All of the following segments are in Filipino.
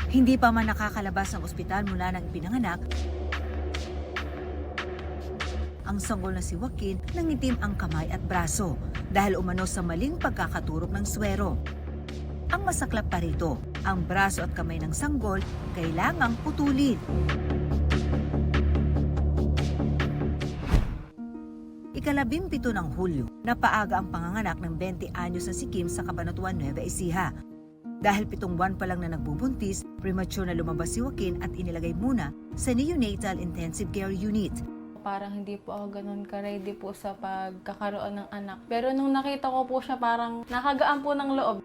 Hindi pa man nakakalabas ng ospital mula nang ipinanganak, ang sanggol na si Joaquin nangitim ang kamay at braso dahil umano sa maling pagkakaturok ng swero. Ang masaklap pa rito, ang braso at kamay ng sanggol kailangang putulin. Ika-17 ng Hulyo, napaaga ang panganganak ng 20 anyos na si Kim sa Cabanatuan, Nueva Ecija. Dahil 7 buwan pa lang na nagbubuntis, premature na lumabas si Joaquin at inilagay muna sa Neonatal Intensive Care Unit. Parang hindi po ako ganun ka-ready po sa pagkakaroon ng anak. Pero nung nakita ko po siya, parang nakagaan po ng loob.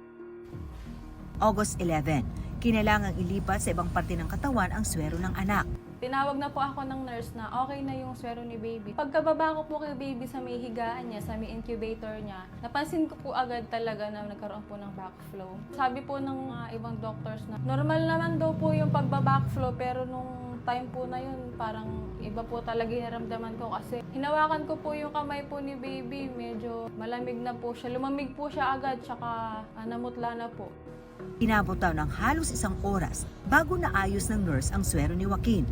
August 11, kinailangang ilipat sa ibang parte ng katawan ang swero ng anak. Tinawag na po ako ng nurse na okay na yung swero ni baby. Pagkababa ko po kay baby sa may higaan niya, sa may incubator niya, napansin ko po agad talaga na nagkaroon po ng backflow. Sabi po ng ibang doctors na normal naman daw po yung pagba-backflow, pero nung time po na yun, parang iba po talaga yung naramdaman ko kasi hinawakan ko po yung kamay po ni baby, medyo malamig na po siya. Lumamig po siya agad, tsaka namutla na po. Inabot daw ng halos 1 oras bago naayos ng nurse ang swero ni Joaquin.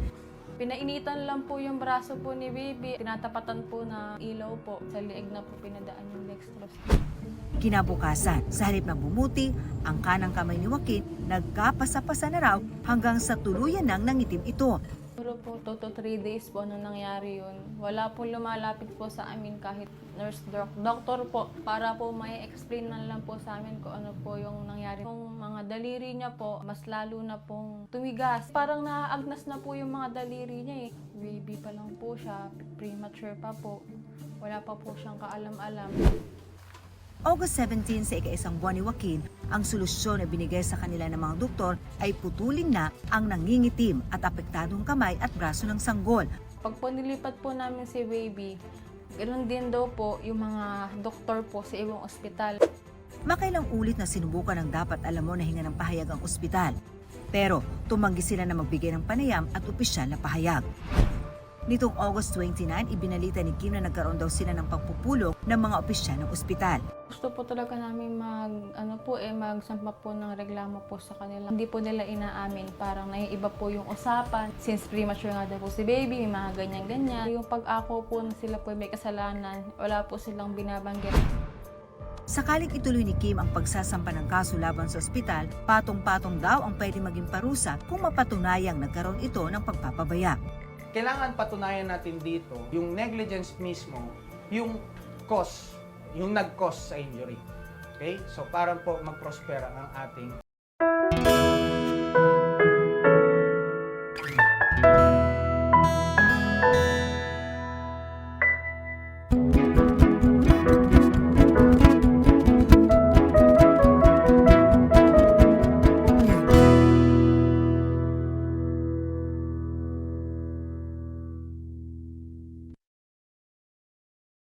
Pinainitan lang po yung braso po ni baby. Tinatapatan po na ilaw po. Sa liig na po pinadaan yung dextrose. Kinabukasan, sa halip na bumuti, ang kanang kamay ni Joaquin nagkapasa-pasa na raw hanggang sa tuluyan nang nangitim ito. Siguro po 2 to 3 days po nung nangyari yun. Wala po lumalapit po sa amin kahit nurse, doctor po, para po may explain na lang po sa amin kung ano po yung nangyari. Yung mga daliri niya po, mas lalo na pong tumigas. Parang naaagnas na po yung mga daliri niya eh. Baby pa lang po siya, premature pa po. Wala pa po siyang kaalam-alam. August 17 sa ika-1 buwan ni Joaquin, ang solusyon na binigay sa kanila ng mga doktor ay putulin na ang nangingitim at apektadong kamay at braso ng sanggol. Pag po nilipat po namin si baby, ganoon din daw po yung mga doktor po sa ibang ospital. Makailang ulit na sinubukan ng dapat alam mo na hinga ng pahayag ang ospital. Pero tumanggi sila na magbigay ng panayam at opisyal na pahayag. Nitong August 29, ibinalita ni Kim na nagkaroon daw sila ng pagpupulong ng mga opisyal ng ospital. Gusto po talaga namin magsampa po ng reklamo po sa kanila. Hindi po nila inaamin, parang naiiba po yung usapan. Since premature nga daw po si baby, may mga ganyan-ganyan. Yung pag-ako po na sila po may kasalanan, wala po silang binabanggit. Sakaling ituloy ni Kim ang pagsasampa ng kaso laban sa ospital, patong-patong daw ang pwede maging parusa kung mapatunayang nagkaroon ito ng pagpapabaya. Kailangan patunayan natin dito yung negligence mismo, yung cause, yung nag-cause sa injury. Okay? So, para po mag-prospera ang ating